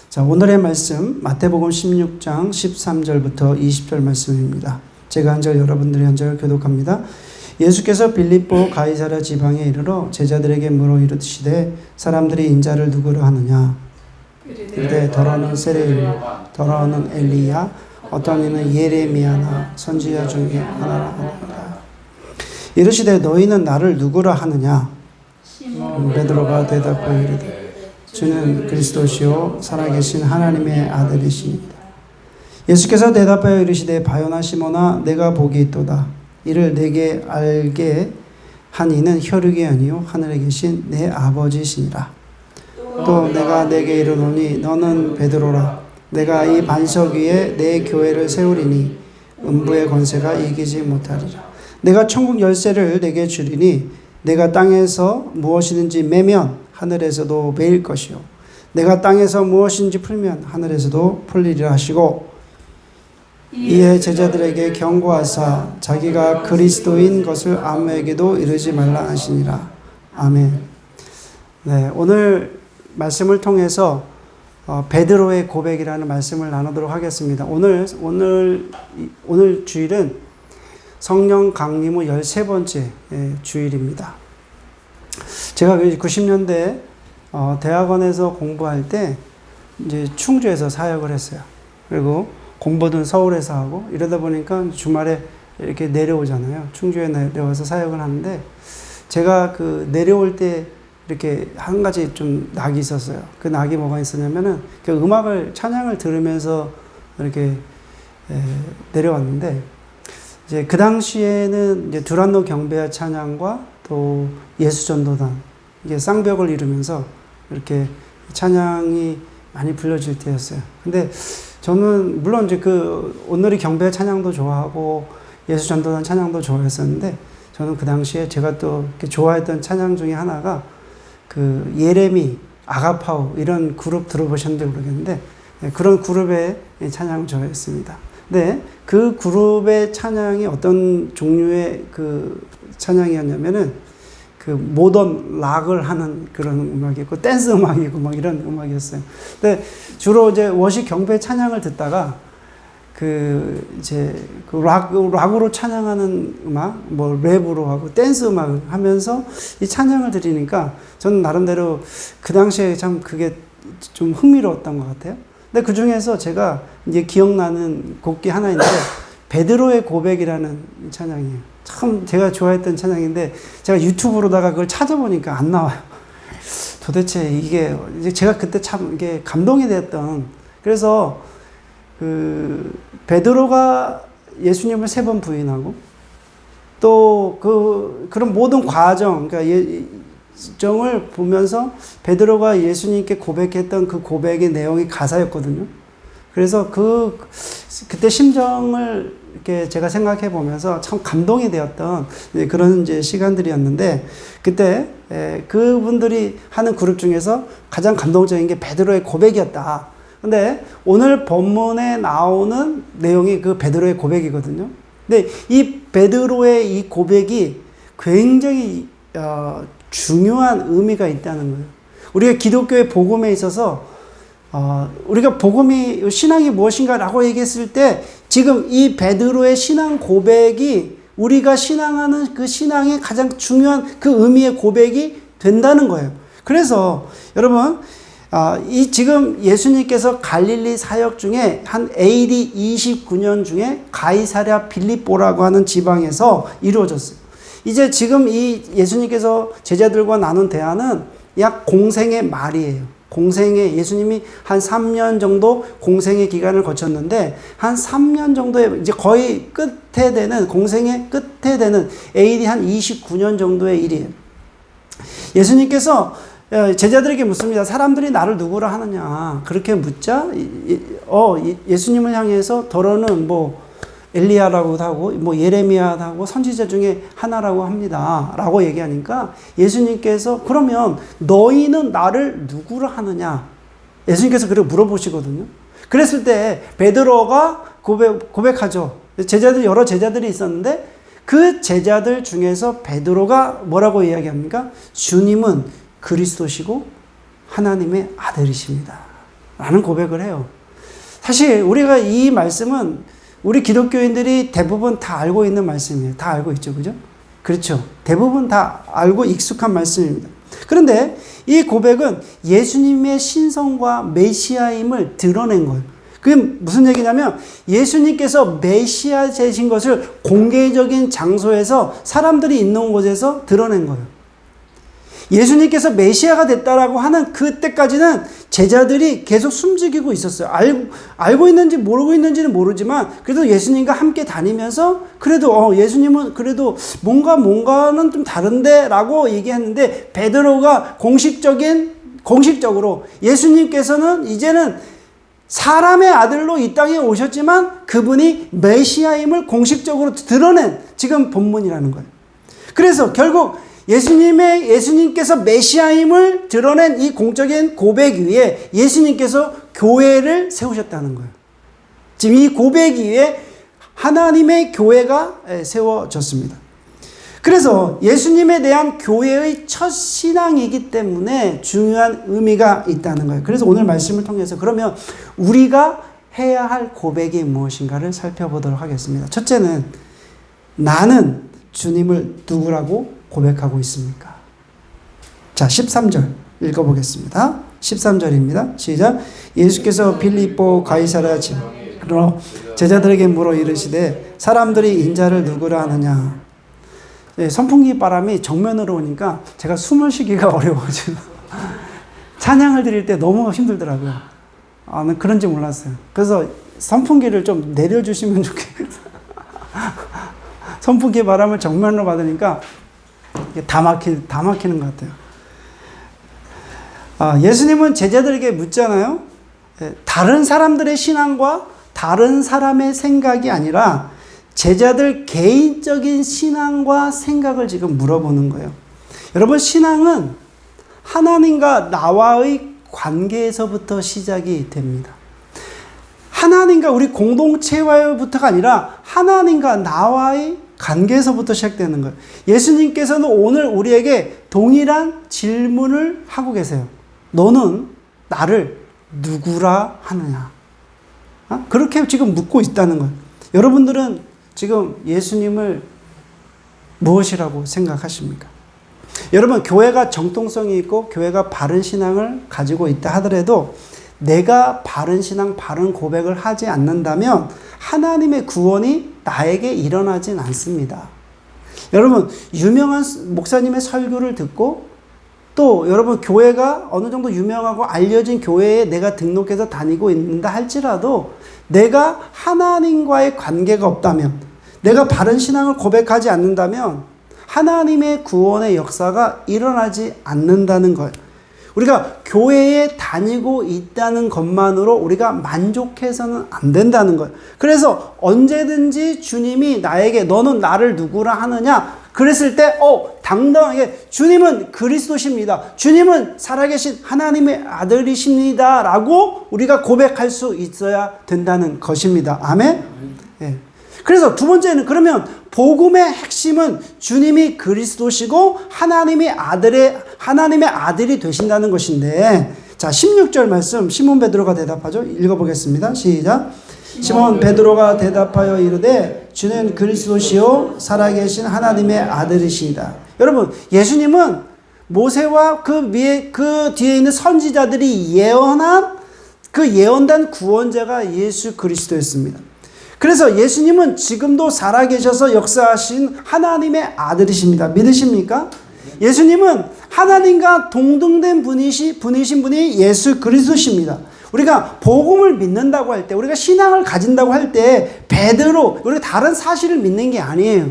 자, 오늘의 말씀 마태복음 16장 13절부터 20절 말씀입니다. 제가 한 절, 여러분들이 한 절 교독합니다. 예수께서 빌립보 가이사랴 지방에 이르러 제자들에게 물어 이르시되 사람들이 인자를 누구로 하느냐? 이르되 더러는 세례요, 더러는 엘리야, 어떤 이는 예레미야나 선지자 중에 하나라 하느니라. 이르시되 너희는 나를 누구라 하느냐? 베드로가 대답하여 이르되 주는 그리스도시요 살아계신 하나님의 아들이십니다. 예수께서 대답하여 이르시되 바요나 시몬아 내가 복이 있도다. 이를 내게 알게 한 이는 혈육이 아니요 하늘에 계신 내 아버지시니라. 또 내가 내게 이르노니 너는 베드로라. 내가 이 반석 위에 내 교회를 세우리니 음부의 권세가 이기지 못하리라. 내가 천국 열쇠를 내게 주리니 내가 땅에서 무엇이든지 매면 하늘에서도 매일 것이요 내가 땅에서 무엇인지 풀면 하늘에서도 풀리리라 하시고 이에 제자들에게 경고하사 자기가 그리스도인 것을 아무에게도 이르지 말라 하시니라. 아멘. 네, 오늘 말씀을 통해서 베드로의 고백이라는 말씀을 나누도록 하겠습니다. 오늘 주일은 성령 강림 후 13번째 주일입니다. 제가 90년대 대학원에서 공부할 때 이제 충주에서 사역을 했어요. 그리고 공부는 서울에서 하고 이러다 보니까 주말에 이렇게 내려오잖아요. 충주에 내려와서 사역을 하는데 제가 그 내려올 때 이렇게 한 가지 좀 낙이 있었어요. 그 낙이 뭐가 있었냐면은 그 음악을 찬양을 들으면서 이렇게 내려왔는데 이제 그 당시에는 이제 두란노 경배와 찬양과 또 예수전도단 이게 쌍벽을 이루면서 이렇게 찬양이 많이 불려질 때였어요. 근데 저는 물론 이제 그 오늘의 경배 찬양도 좋아하고 예수전도단 찬양도 좋아했었는데 저는 그 당시에 제가 또 이렇게 좋아했던 찬양 중에 하나가 그 예레미, 아가파우 이런 그룹 들어보셨는지 모르겠는데 그런 그룹의 찬양을 좋아했습니다. 근데 그 그룹의 찬양이 어떤 종류의 그 찬양이었냐면은 그 모던 락을 하는 그런 음악이었고 댄스 음악이고 막 이런 음악이었어요. 근데 주로 이제 워십 경배 찬양을 듣다가 그 이제 그 락으로 찬양하는 음악, 뭐 랩으로 하고 댄스 음악을 하면서 이 찬양을 들으니까 저는 나름대로 그 당시에 참 그게 좀 흥미로웠던 것 같아요. 근데 그 중에서 제가 이제 기억나는 곡이 하나 있는데 베드로의 고백이라는 찬양이에요. 참 제가 좋아했던 찬양인데 제가 유튜브로다가 그걸 찾아보니까 안 나와요. 도대체 이게 제가 그때 참 이게 감동이 됐던. 그래서 그 베드로가 예수님을 3번 부인하고 또 그런 모든 과정, 그러니까 정을 보면서 베드로가 예수님께 고백했던 그 고백의 내용이 가사였거든요. 그래서 그때 심정을 이렇게 제가 생각해 보면서 참 감동이 되었던 그런 이제 시간들이었는데 그때 그분들이 하는 그룹 중에서 가장 감동적인 게 베드로의 고백이었다. 근데 오늘 본문에 나오는 내용이 그 베드로의 고백이거든요. 근데 이 베드로의 이 고백이 굉장히 중요한 의미가 있다는 거예요. 우리가 기독교의 복음에 있어서 우리가 복음이 신앙이 무엇인가라고 얘기했을 때 지금 이 베드로의 신앙 고백이 우리가 신앙하는 그 신앙의 가장 중요한 그 의미의 고백이 된다는 거예요. 그래서 여러분 지금 예수님께서 갈릴리 사역 중에 한 AD 29년 중에 가이사랴 빌립보라고 하는 지방에서 이루어졌어요. 이제 지금 이 예수님께서 제자들과 나눈 대화는 약 공생의 말이에요. 공생의 예수님이 한 3년 정도 공생의 기간을 거쳤는데 한 3년 정도의 이제 거의 끝에 되는 공생의 끝에 되는 AD 한 29년 정도의 일이에요. 예수님께서 제자들에게 묻습니다. 사람들이 나를 누구라 하느냐? 그렇게 묻자 예수님을 향해서 더러는 뭐 엘리야라고도 하고 뭐 예레미야도 하고 선지자 중에 하나라고 합니다. 라고 얘기하니까 예수님께서 그러면 너희는 나를 누구라 하느냐? 예수님께서 그렇게 물어보시거든요. 그랬을 때 베드로가 고백하죠. 여러 제자들이 있었는데 그 제자들 중에서 베드로가 뭐라고 이야기합니까? 주님은 그리스도시고 하나님의 아들이십니다. 라는 고백을 해요. 사실 우리가 이 말씀은 우리 기독교인들이 대부분 다 알고 있는 말씀이에요. 다 알고 있죠. 그죠? 그렇죠. 대부분 다 알고 익숙한 말씀입니다. 그런데 이 고백은 예수님의 신성과 메시아임을 드러낸 거예요. 그게 무슨 얘기냐면 예수님께서 메시아 되신 것을 공개적인 장소에서 사람들이 있는 곳에서 드러낸 거예요. 예수님께서 메시아가 됐다라고 하는 그때까지는 제자들이 계속 숨죽이고 있었어요. 알고 있는지 모르고 있는지는 모르지만 그래도 예수님과 함께 다니면서 그래도 예수님은 그래도 뭔가는 좀 다른데 라고 얘기했는데 베드로가 공식적으로 예수님께서는 이제는 사람의 아들로 이 땅에 오셨지만 그분이 메시아임을 공식적으로 드러낸 지금 본문이라는 거예요. 그래서 결국 예수님께서 메시아임을 드러낸 이 공적인 고백 위에 예수님께서 교회를 세우셨다는 거예요. 지금 이 고백 위에 하나님의 교회가 세워졌습니다. 그래서 예수님에 대한 교회의 첫 신앙이기 때문에 중요한 의미가 있다는 거예요. 그래서 오늘 말씀을 통해서 그러면 우리가 해야 할 고백이 무엇인가를 살펴보도록 하겠습니다. 첫째는 나는 주님을 누구라고 고백하고 있습니까? 자, 13절 읽어보겠습니다. 13절입니다. 시작. 예수께서 빌립보 가이사랴 집으로 제자들에게 물어 이르시되 사람들이 인자를 누구라 하느냐. 선풍기 바람이 정면으로 오니까 제가 숨을 쉬기가 어려워가지고 찬양을 드릴 때 너무 힘들더라고요. 난 그런지 몰랐어요. 그래서 선풍기를 좀 내려주시면 좋겠어요. 선풍기 바람을 정면으로 받으니까 다 막히는 것 같아요. 예수님은 제자들에게 묻잖아요. 다른 사람들의 신앙과 다른 사람의 생각이 아니라 제자들 개인적인 신앙과 생각을 지금 물어보는 거예요. 여러분, 신앙은 하나님과 나와의 관계에서부터 시작이 됩니다. 하나님과 우리 공동체와부터가 아니라 하나님과 나와의 관계에서부터 시작되는 거예요. 예수님께서는 오늘 우리에게 동일한 질문을 하고 계세요. 너는 나를 누구라 하느냐? 그렇게 지금 묻고 있다는 거예요. 여러분들은 지금 예수님을 무엇이라고 생각하십니까? 여러분, 교회가 정통성이 있고 교회가 바른 신앙을 가지고 있다 하더라도 내가 바른 신앙, 바른 고백을 하지 않는다면 하나님의 구원이 나에게 일어나진 않습니다. 여러분, 유명한 목사님의 설교를 듣고 또 여러분 교회가 어느 정도 유명하고 알려진 교회에 내가 등록해서 다니고 있는다 할지라도 내가 하나님과의 관계가 없다면 내가 바른 신앙을 고백하지 않는다면 하나님의 구원의 역사가 일어나지 않는다는 거예요. 우리가 교회에 다니고 있다는 것만으로 우리가 만족해서는 안 된다는 거예요. 그래서 언제든지 주님이 나에게 너는 나를 누구라 하느냐? 그랬을 때 당당하게 주님은 그리스도십니다. 주님은 살아계신 하나님의 아들이십니다. 라고 우리가 고백할 수 있어야 된다는 것입니다. 아멘? 네. 그래서 두 번째는 그러면 복음의 핵심은 주님이 그리스도시고 하나님의 아들이 되신다는 것인데, 자, 16절 말씀 시몬 베드로가 대답하죠. 읽어보겠습니다. 시작. 시몬 베드로가 대답하여 이르되 주는 그리스도시요 살아계신 하나님의 아들이시다. 여러분, 예수님은 모세와 그 뒤에 있는 선지자들이 예언한 그 예언된 구원자가 예수 그리스도였습니다. 그래서 예수님은 지금도 살아계셔서 역사하신 하나님의 아들이십니다. 믿으십니까? 예수님은 하나님과 동등된 분이신 분이 예수 그리스도십니다. 우리가 복음을 믿는다고 할 때, 우리가 신앙을 가진다고 할 때 베드로, 우리가 다른 사실을 믿는 게 아니에요.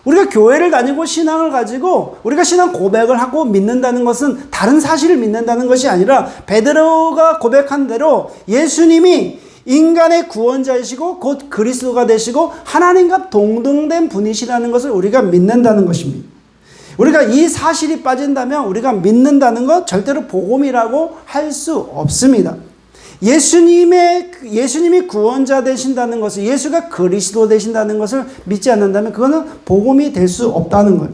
우리가 교회를 다니고 신앙을 가지고 우리가 신앙 고백을 하고 믿는다는 것은 다른 사실을 믿는다는 것이 아니라 베드로가 고백한 대로 예수님이 인간의 구원자이시고 곧 그리스도가 되시고 하나님과 동등된 분이시라는 것을 우리가 믿는다는 것입니다. 우리가 이 사실이 빠진다면 우리가 믿는다는 것 절대로 복음이라고 할 수 없습니다. 예수님이 구원자 되신다는 것을, 예수가 그리스도 되신다는 것을 믿지 않는다면 그거는 복음이 될 수 없다는 거예요.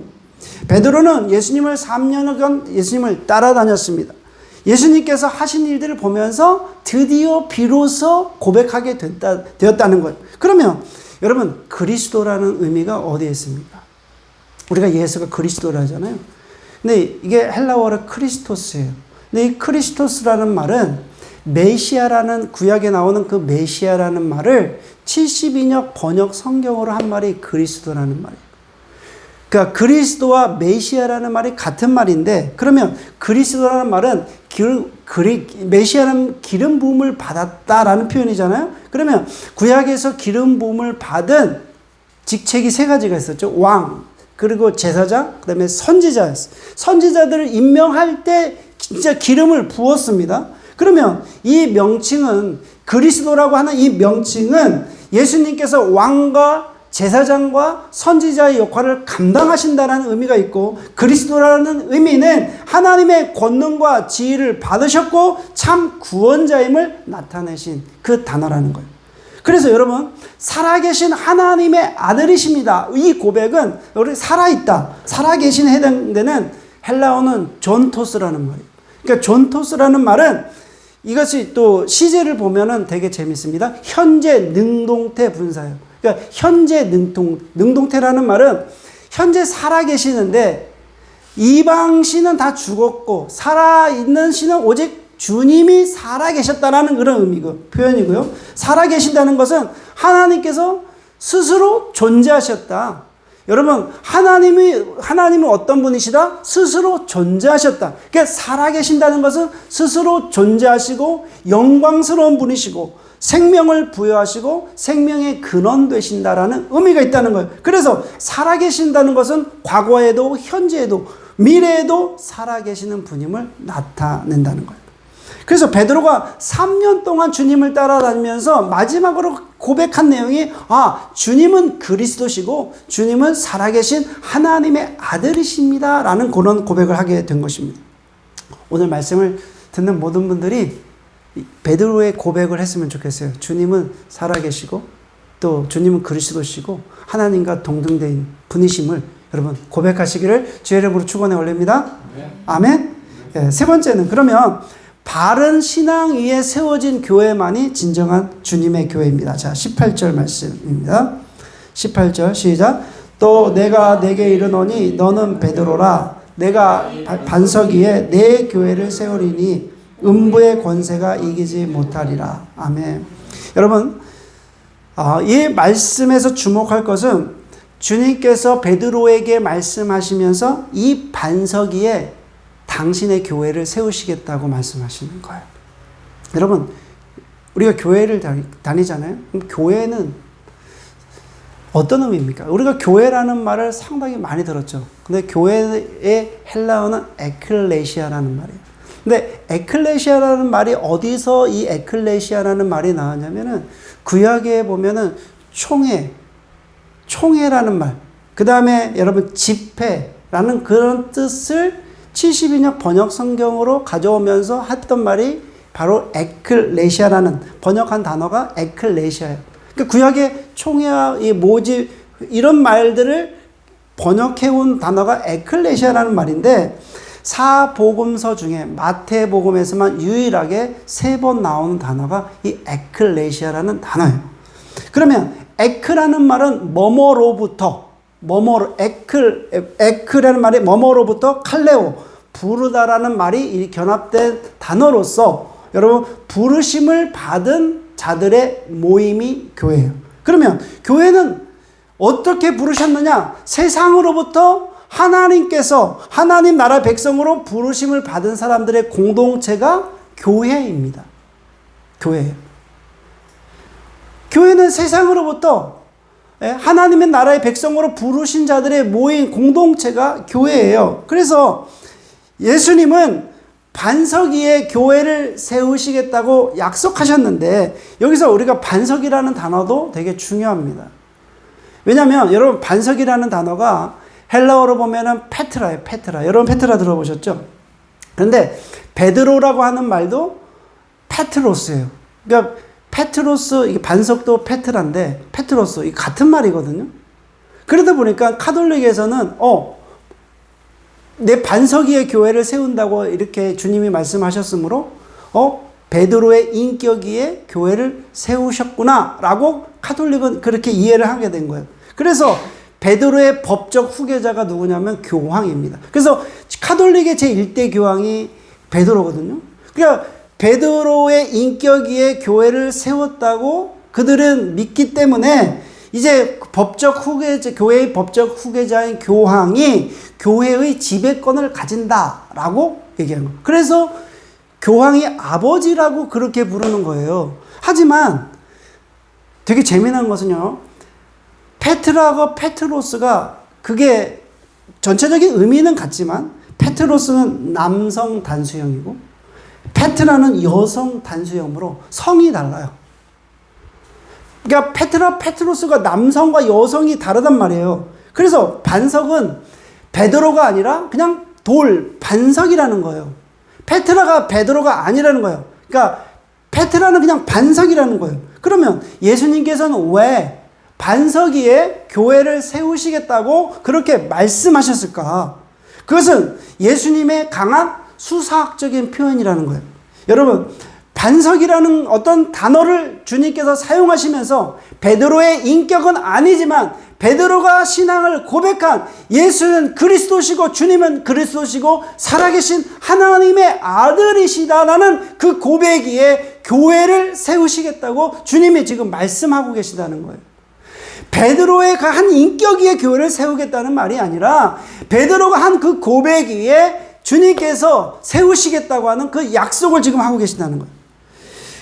베드로는 예수님을 3년간 예수님을 따라다녔습니다. 예수님께서 하신 일들을 보면서 드디어 비로소 고백하게 되었다는 거예요. 그러면 여러분, 그리스도라는 의미가 어디에 있습니까? 우리가 예수가 그리스도라잖아요. 근데 이게 헬라어로 크리스토스예요. 근데 이 크리스토스라는 말은 메시아라는, 구약에 나오는 그 메시아라는 말을 70인역 번역 성경으로 한 말이 그리스도라는 말이에요. 그러니까 그리스도와 메시아라는 말이 같은 말인데, 그러면 그리스도라는 말은 메시아는 기름 부음을 받았다라는 표현이잖아요. 그러면 구약에서 기름 부음을 받은 직책이 세 가지가 있었죠. 왕, 그리고 제사장, 그 다음에 선지자였어요. 선지자들을 임명할 때 진짜 기름을 부었습니다. 그러면 이 명칭은, 그리스도라고 하는 이 명칭은 예수님께서 왕과 제사장과 선지자의 역할을 감당하신다는 의미가 있고, 그리스도라는 의미는 하나님의 권능과 지위를 받으셨고 참 구원자임을 나타내신 그 단어라는 거예요. 그래서 여러분, 살아계신 하나님의 아들이십니다. 이 고백은 우리 살아있다, 살아계신 해당되는 헬라어는 존토스라는 말이에요. 그러니까 존토스라는 말은, 이것이 또 시제를 보면은 되게 재밌습니다. 현재 능동태 분사예요. 그러니까 현재 능동태라는 말은 현재 살아계시는데 이방 신은 다 죽었고 살아있는 신은 오직 주님이 살아계셨다라는 그런 의미고 표현이고요. 살아계신다는 것은 하나님께서 스스로 존재하셨다. 여러분, 하나님은 어떤 분이시다? 스스로 존재하셨다. 그러니까 살아계신다는 것은 스스로 존재하시고 영광스러운 분이시고 생명을 부여하시고 생명의 근원 되신다라는 의미가 있다는 거예요. 그래서 살아계신다는 것은 과거에도 현재에도 미래에도 살아계시는 분임을 나타낸다는 거예요. 그래서 베드로가 3년 동안 주님을 따라다니면서 마지막으로 고백한 내용이, 주님은 그리스도시고 주님은 살아계신 하나님의 아들이십니다 라는 그런 고백을 하게 된 것입니다. 오늘 말씀을 듣는 모든 분들이 베드로의 고백을 했으면 좋겠어요. 주님은 살아계시고 또 주님은 그리스도시고 하나님과 동등된 분이심을 여러분 고백하시기를 주의 이름으로 축원해 올립니다. 아멘. 세 번째는, 그러면 바른 신앙 위에 세워진 교회만이 진정한 주님의 교회입니다. 자, 18절 말씀입니다. 18절 시작. 또 내가 내게 이르노니 너는 베드로라. 내가 반석 위에 내 교회를 세우리니 음부의 권세가 이기지 못하리라. 아멘. 여러분, 이 말씀에서 주목할 것은 주님께서 베드로에게 말씀하시면서 이 반석 위에 당신의 교회를 세우시겠다고 말씀하시는 거예요. 여러분, 우리가 교회를 다니잖아요. 그럼 교회는 어떤 의미입니까? 우리가 교회라는 말을 상당히 많이 들었죠. 근데 교회의 헬라어는 에클레시아라는 말이에요. 근데 에클레시아라는 말이 어디서 이 에클레시아라는 말이 나왔냐면은 구약에 보면은 총회라는 말, 그 다음에 여러분 집회라는 그런 뜻을 70인역 번역 성경으로 가져오면서 했던 말이 바로 에클레시아라는 번역한 단어가 에클레시아예요. 그러니까 구약의 총회와 이 모집 이런 말들을 번역해온 단어가 에클레시아라는 말인데, 사복음서 중에 마태복음에서만 유일하게 3번 나오는 단어가 이 에클레시아라는 단어예요. 그러면 에크라는 말은 에크라는 말이 뭐뭐로부터 칼레오, 부르다라는 말이 결합된 단어로서 여러분 부르심을 받은 자들의 모임이 교회예요. 그러면 교회는 어떻게 부르셨느냐? 세상으로부터 하나님께서 하나님 나라 백성으로 부르심을 받은 사람들의 공동체가 교회입니다. 교회예요. 교회는 세상으로부터 하나님의 나라의 백성으로 부르신 자들의 모인 공동체가 교회예요. 그래서 예수님은 반석 위에 교회를 세우시겠다고 약속하셨는데, 여기서 우리가 반석이라는 단어도 되게 중요합니다. 왜냐하면 여러분, 반석이라는 단어가 헬라어로 보면은 페트라예요. 페트라. 여러분 페트라 들어보셨죠? 그런데 베드로라고 하는 말도 페트로스예요. 그러니까 페트로스, 이게 반석도 페트라인데 페트로스, 이게 같은 말이거든요. 그러다 보니까 카톨릭에서는 내 반석 위에 교회를 세운다고 이렇게 주님이 말씀하셨으므로 베드로의 인격 위에 교회를 세우셨구나 라고 카톨릭은 그렇게 이해를 하게 된 거예요. 그래서 베드로의 법적 후계자가 누구냐면 교황입니다. 그래서 카톨릭의 제1대 교황이 베드로거든요. 그러니까 베드로의 인격 위에 교회를 세웠다고 그들은 믿기 때문에 이제 교회의 법적 후계자인 교황이 교회의 지배권을 가진다라고 얘기하는 거예요. 그래서 교황이 아버지라고 그렇게 부르는 거예요. 하지만 되게 재미난 것은요, 페트라가 페트로스가 그게 전체적인 의미는 같지만 페트로스는 남성 단수형이고 페트라는 여성 단수형으로 성이 달라요. 그러니까 페트로스가 남성과 여성이 다르단 말이에요. 그래서 반석은 베드로가 아니라 그냥 반석이라는 거예요. 페트라가 베드로가 아니라는 거예요. 그러니까 페트라는 그냥 반석이라는 거예요. 그러면 예수님께서는 왜 반석 위에 교회를 세우시겠다고 그렇게 말씀하셨을까? 그것은 예수님의 강한 수사학적인 표현이라는 거예요. 여러분, 반석이라는 어떤 단어를 주님께서 사용하시면서 베드로의 인격은 아니지만 베드로가 신앙을 고백한 예수는 그리스도시고 주님은 그리스도시고 살아계신 하나님의 아들이시다라는 그 고백 위에 교회를 세우시겠다고 주님이 지금 말씀하고 계시다는 거예요. 베드로의 한 인격 위에 교회를 세우겠다는 말이 아니라 베드로가 한 그 고백 위에 주님께서 세우시겠다고 하는 그 약속을 지금 하고 계신다는 거예요.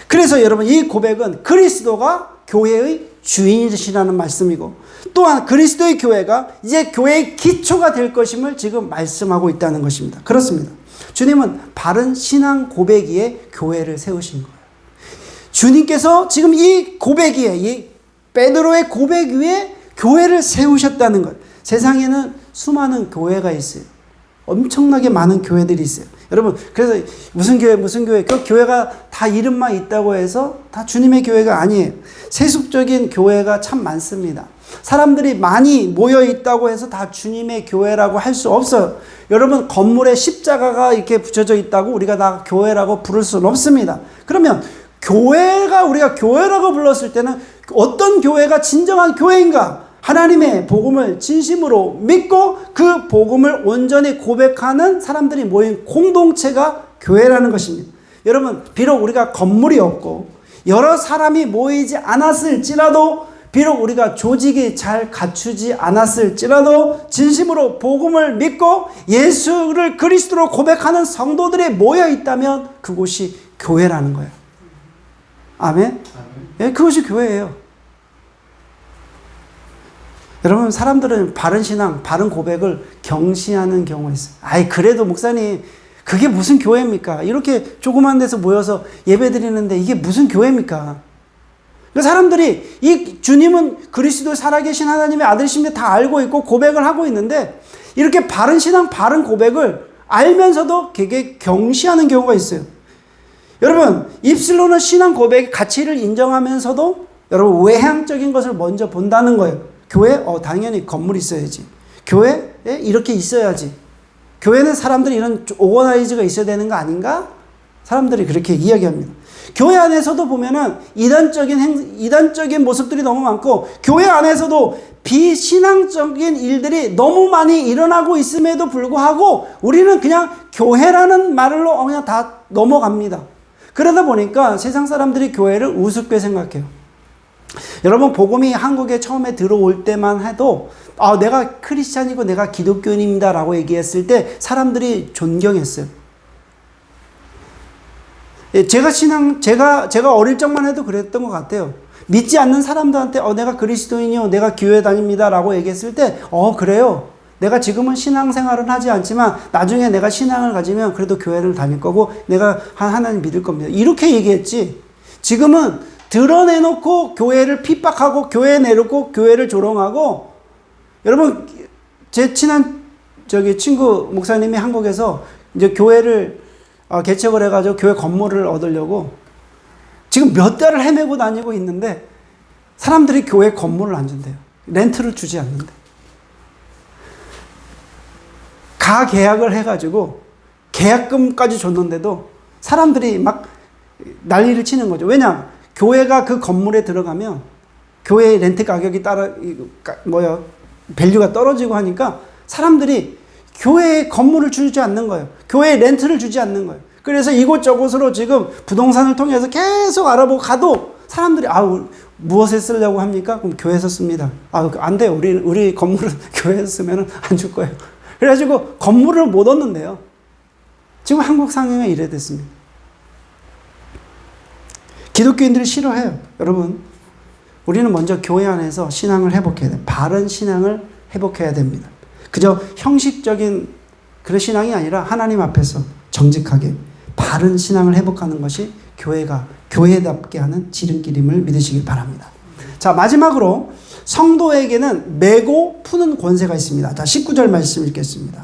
그래서 여러분, 이 고백은 그리스도가 교회의 주인이시라는 말씀이고 또한 그리스도의 교회가 이제 교회의 기초가 될 것임을 지금 말씀하고 있다는 것입니다. 그렇습니다. 주님은 바른 신앙 고백 위에 교회를 세우신 거예요. 주님께서 지금 이 고백 위에, 이 베드로의 고백 위에 교회를 세우셨다는 것. 세상에는 수많은 교회가 있어요. 엄청나게 많은 교회들이 있어요. 여러분, 그래서 무슨 교회, 그 교회가 다 이름만 있다고 해서 다 주님의 교회가 아니에요. 세속적인 교회가 참 많습니다. 사람들이 많이 모여 있다고 해서 다 주님의 교회라고 할 수 없어요. 여러분, 건물에 십자가가 이렇게 붙여져 있다고 우리가 다 교회라고 부를 수는 없습니다. 그러면 우리가 교회라고 불렀을 때는 어떤 교회가 진정한 교회인가? 하나님의 복음을 진심으로 믿고 그 복음을 온전히 고백하는 사람들이 모인 공동체가 교회라는 것입니다. 여러분, 비록 우리가 건물이 없고 여러 사람이 모이지 않았을지라도, 비록 우리가 조직이 잘 갖추지 않았을지라도 진심으로 복음을 믿고 예수를 그리스도로 고백하는 성도들이 모여 있다면 그곳이 교회라는 거예요. 아멘? 네, 그것이 교회예요. 여러분, 사람들은 바른 신앙, 바른 고백을 경시하는 경우가 있어요. 그래도 목사님, 그게 무슨 교회입니까? 이렇게 조그만 데서 모여서 예배 드리는데 이게 무슨 교회입니까? 사람들이 이 주님은 그리스도 살아계신 하나님의 아들이심을 다 알고 있고 고백을 하고 있는데 이렇게 바른 신앙, 바른 고백을 알면서도 되게 경시하는 경우가 있어요. 여러분, 입술로는 신앙 고백의 가치를 인정하면서도 여러분, 외향적인 것을 먼저 본다는 거예요. 교회? 당연히 건물이 있어야지. 교회? 이렇게 있어야지. 교회는 사람들이 이런 오거나이즈가 있어야 되는 거 아닌가? 사람들이 그렇게 이야기합니다. 교회 안에서도 보면은 이단적인 모습들이 너무 많고, 교회 안에서도 비신앙적인 일들이 너무 많이 일어나고 있음에도 불구하고 우리는 그냥 교회라는 말로 그냥 다 넘어갑니다. 그러다 보니까 세상 사람들이 교회를 우습게 생각해요. 여러분, 복음이 한국에 처음에 들어올 때만 해도 내가 크리스찬이고 내가 기독교인입니다 라고 얘기했을 때 사람들이 존경했어요. 제가 어릴 적만 해도 그랬던 것 같아요. 믿지 않는 사람들한테 내가 그리스도인이요, 내가 교회 다닙니다 라고 얘기했을 때 그래요. 내가 지금은 신앙생활은 하지 않지만 나중에 내가 신앙을 가지면 그래도 교회를 다닐 거고 내가 하나님 믿을 겁니다. 이렇게 얘기했지. 지금은 드러내놓고 교회를 핍박하고 교회 내놓고 교회를 조롱하고, 여러분, 제 친한 친구 목사님이 한국에서 이제 교회를 개척을 해가지고 교회 건물을 얻으려고 지금 몇 달을 헤매고 다니고 있는데 사람들이 교회 건물을 안 준대요. 렌트를 주지 않는데. 다 계약을 해가지고 계약금까지 줬는데도 사람들이 막 난리를 치는 거죠. 왜냐? 교회가 그 건물에 들어가면 교회 렌트 가격이 밸류가 떨어지고 하니까 사람들이 교회에 건물을 주지 않는 거예요. 교회에 렌트를 주지 않는 거예요. 그래서 이곳저곳으로 지금 부동산을 통해서 계속 알아보고 가도 사람들이 무엇에 쓰려고 합니까? 그럼 교회에서 씁니다. 안 돼요. 우리 건물은 교회에서 쓰면 안 줄 거예요. 그래가지고 건물을 못 얻는데요. 지금 한국 상황이 이래 됐습니다. 기독교인들이 싫어해요. 여러분, 우리는 먼저 교회 안에서 신앙을 회복해야 돼요. 바른 신앙을 회복해야 됩니다. 그저 형식적인 그런 신앙이 아니라 하나님 앞에서 정직하게 바른 신앙을 회복하는 것이 교회답게 하는 지름길임을 믿으시길 바랍니다. 자, 마지막으로 성도에게는 메고 푸는 권세가 있습니다. 자, 19절 말씀 읽겠습니다.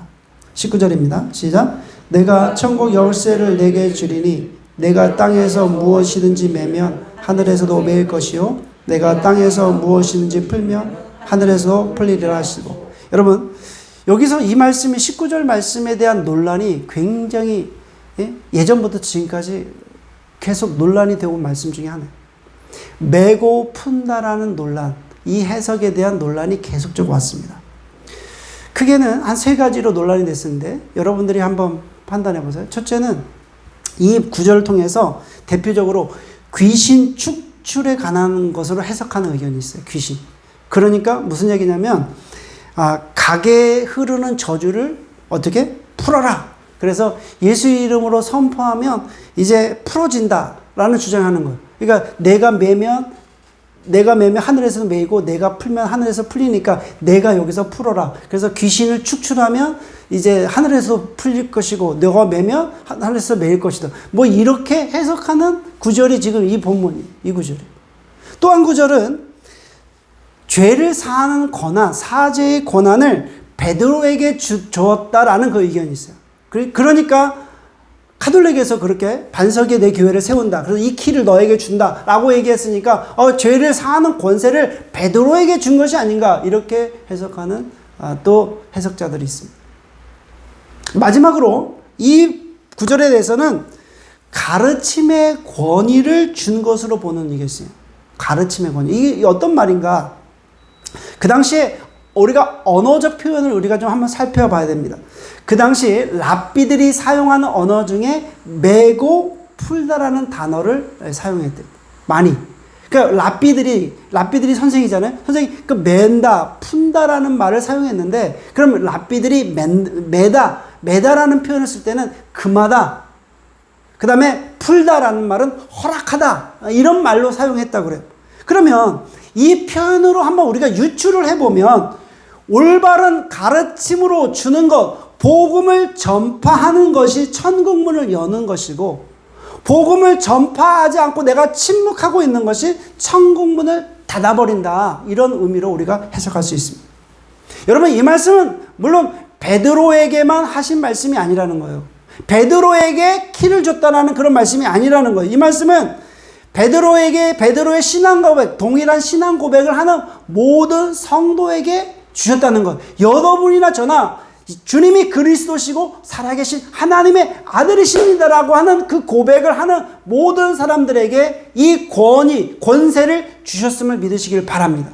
19절입니다. 시작. 내가 천국 열쇠를 내게 주리니 내가 땅에서 무엇이든지 매면 하늘에서도 매일 것이요 내가 땅에서 무엇이든지 풀면 하늘에서도 풀리리라 하시고. 여러분, 여기서 이 말씀이 19절 말씀에 대한 논란이 굉장히 예전부터 지금까지 계속 논란이 되고 온 말씀 중에 하나예요. 매고 푼다라는 논란, 이 해석에 대한 논란이 계속적으로 왔습니다. 크게는 한 3가지로 논란이 됐었는데 여러분들이 한번 판단해 보세요. 첫째는 이 구절을 통해서 대표적으로 귀신 축출에 관한 것으로 해석하는 의견이 있어요. 귀신. 그러니까 무슨 얘기냐면 각에 흐르는 저주를 어떻게 풀어라. 그래서 예수 이름으로 선포하면 이제 풀어진다라는 주장하는 거예요. 그러니까 내가 매면 하늘에서도 매이고 내가 풀면 하늘에서 풀리니까 내가 여기서 풀어라. 그래서 귀신을 축출하면 이제 하늘에서 풀릴 것이고 너가 매면 하늘에서 매일 것이다. 뭐 이렇게 해석하는 구절이 지금 이 본문이 이 구절이. 또 한 구절은 죄를 사하는 권한, 사죄의 권한을 베드로에게 주었다라는 그 의견이 있어요. 그러니까 카톨릭에서 그렇게 반석에 내 교회를 세운다. 그래서 이 키를 너에게 준다. 라고 얘기했으니까 죄를 사하는 권세를 베드로에게 준 것이 아닌가. 이렇게 해석하는 또 해석자들이 있습니다. 마지막으로 이 구절에 대해서는 가르침의 권위를 준 것으로 보는 이게 있어요. 가르침의 권위. 이게 어떤 말인가? 그 당시에 우리가 언어적 표현을 우리가 좀 한번 살펴봐야 됩니다. 그 당시 랍비들이 사용하는 언어 중에 매고 풀다라는 단어를 사용했대요. 많이. 그러니까 랍비들이 선생이잖아요. 선생이 그 맨다, 푼다라는 말을 사용했는데, 그럼 랍비들이 매다라는 표현을 쓸 때는 금하다. 그 다음에 풀다라는 말은 허락하다. 이런 말로 사용했다고 그래요. 그러면 이 표현으로 한번 우리가 유추를 해보면 올바른 가르침으로 주는 것, 복음을 전파하는 것이 천국문을 여는 것이고, 복음을 전파하지 않고 내가 침묵하고 있는 것이 천국문을 닫아버린다. 이런 의미로 우리가 해석할 수 있습니다. 여러분, 이 말씀은 물론 베드로에게만 하신 말씀이 아니라는 거예요. 베드로에게 키를 줬다는 그런 말씀이 아니라는 거예요. 이 말씀은 베드로의 신앙 고백, 동일한 신앙 고백을 하는 모든 성도에게 주셨다는 것. 여러분이나 저나 주님이 그리스도시고 살아계신 하나님의 아들이십니다라고 하는 그 고백을 하는 모든 사람들에게 이 권세를 주셨음을 믿으시길 바랍니다.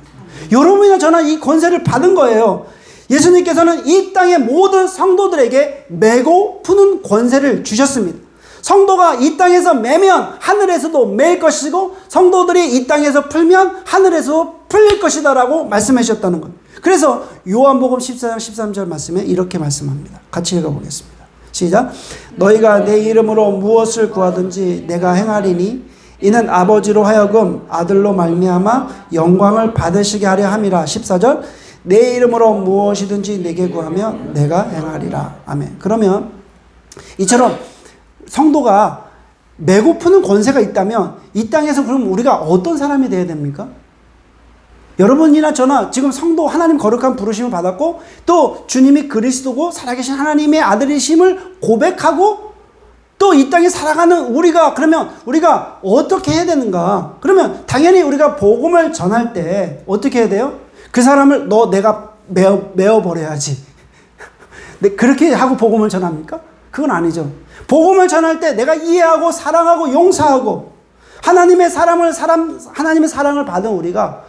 여러분이나 저나 이 권세를 받은 거예요. 예수님께서는 이 땅의 모든 성도들에게 매고 푸는 권세를 주셨습니다. 성도가 이 땅에서 매면 하늘에서도 매일 것이고, 성도들이 이 땅에서 풀면 하늘에서 풀릴 것이다 라고 말씀하셨다는 것. 그래서 요한복음 14장 13절 말씀에 이렇게 말씀합니다. 같이 읽어보겠습니다. 시작. 너희가 내 이름으로 무엇을 구하든지 내가 행하리니 이는 아버지로 하여금 아들로 말미암아 영광을 받으시게 하려 함이라. 14절. 내 이름으로 무엇이든지 내게 구하면 내가 행하리라. 아멘. 그러면 이처럼 성도가 매고 푸는 권세가 있다면 이 땅에서 그럼 우리가 어떤 사람이 되어야 됩니까? 여러분이나 저나 지금 성도 하나님 거룩한 부르심을 받았고, 또 주님이 그리스도고 살아계신 하나님의 아들이심을 고백하고 또 이 땅에 살아가는 그러면 우리가 어떻게 해야 되는가? 그러면 당연히 우리가 복음을 전할 때 어떻게 해야 돼요? 그 사람을 내가 메어버려야지. 그렇게 하고 복음을 전합니까? 그건 아니죠. 복음을 전할 때 내가 이해하고 사랑하고 용서하고 하나님의 사랑을 받은 우리가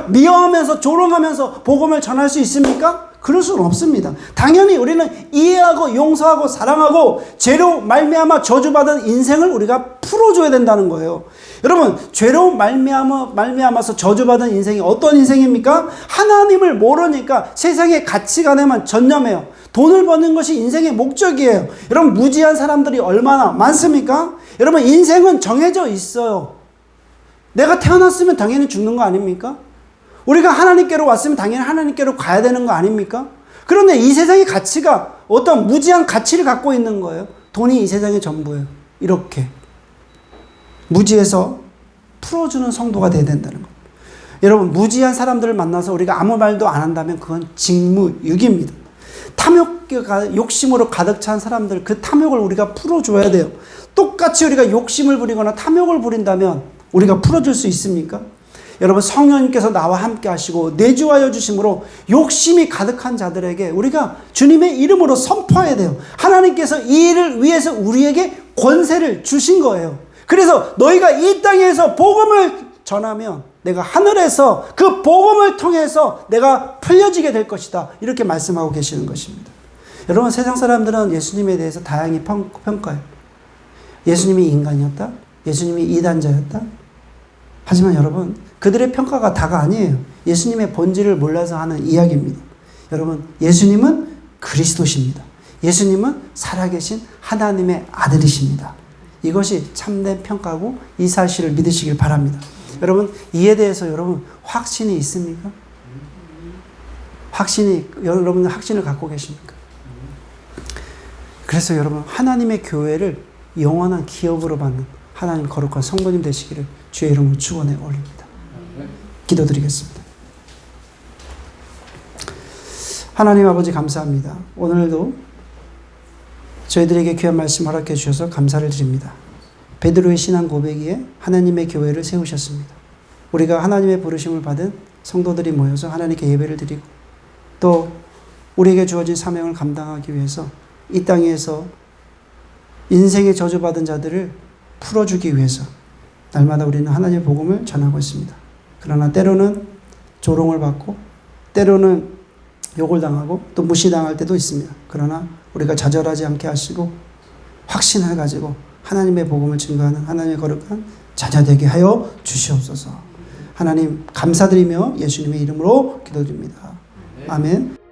미워하면서 조롱하면서 복음을 전할 수 있습니까? 그럴 수는 없습니다. 당연히 우리는 이해하고 용서하고 사랑하고 죄로 말미암아 저주받은 인생을 우리가 풀어줘야 된다는 거예요. 여러분, 죄로 말미암아서 저주받은 인생이 어떤 인생입니까? 하나님을 모르니까 세상의 가치관에만 전념해요. 돈을 버는 것이 인생의 목적이에요. 여러분, 무지한 사람들이 얼마나 많습니까? 여러분, 인생은 정해져 있어요. 내가 태어났으면 당연히 죽는 거 아닙니까? 우리가 하나님께로 왔으면 당연히 하나님께로 가야 되는 거 아닙니까? 그런데 이 세상의 가치가 어떤 무지한 가치를 갖고 있는 거예요. 돈이 이 세상의 전부예요. 이렇게 무지해서 풀어주는 성도가 돼야 된다는 거예요. 여러분, 무지한 사람들을 만나서 우리가 아무 말도 안 한다면 그건 직무유기입니다. 욕심으로 가득 찬 사람들, 그 탐욕을 우리가 풀어줘야 돼요. 똑같이 우리가 욕심을 부리거나 탐욕을 부린다면 우리가 풀어줄 수 있습니까? 여러분, 성령님께서 나와 함께 하시고 내주하여 주심으로 욕심이 가득한 자들에게 우리가 주님의 이름으로 선포해야 돼요. 하나님께서 이 일을 위해서 우리에게 권세를 주신 거예요. 그래서 너희가 이 땅에서 복음을 전하면 내가 하늘에서 그 복음을 통해서 내가 풀려지게 될 것이다. 이렇게 말씀하고 계시는 것입니다. 여러분, 세상 사람들은 예수님에 대해서 다양히 평가해요. 예수님이 인간이었다? 예수님이 이단자였다? 하지만 여러분, 그들의 평가가 다가 아니에요. 예수님의 본질을 몰라서 하는 이야기입니다. 여러분, 예수님은 그리스도십니다. 예수님은 살아계신 하나님의 아들이십니다. 이것이 참된 평가고 이 사실을 믿으시길 바랍니다. 여러분, 이에 대해서 여러분 확신이 있습니까? 여러분 확신을 갖고 계십니까? 그래서 여러분, 하나님의 교회를 영원한 기업으로 받는 하나님 거룩한 성도님 되시기를 주의 이름으로 축원해 올립니다. 기도드리겠습니다. 하나님 아버지, 감사합니다. 오늘도 저희들에게 귀한 말씀 허락해 주셔서 감사를 드립니다. 베드로의 신앙 고백이에 하나님의 교회를 세우셨습니다. 우리가 하나님의 부르심을 받은 성도들이 모여서 하나님께 예배를 드리고 또 우리에게 주어진 사명을 감당하기 위해서 이 땅에서 인생의 저주받은 자들을 풀어주기 위해서 날마다 우리는 하나님의 복음을 전하고 있습니다. 그러나 때로는 조롱을 받고 때로는 욕을 당하고 또 무시당할 때도 있습니다. 그러나 우리가 좌절하지 않게 하시고 확신을 가지고 하나님의 복음을 증거하는 하나님의 거룩한 자녀 되게 하여 주시옵소서. 하나님 감사드리며 예수님의 이름으로 기도드립니다. 아멘.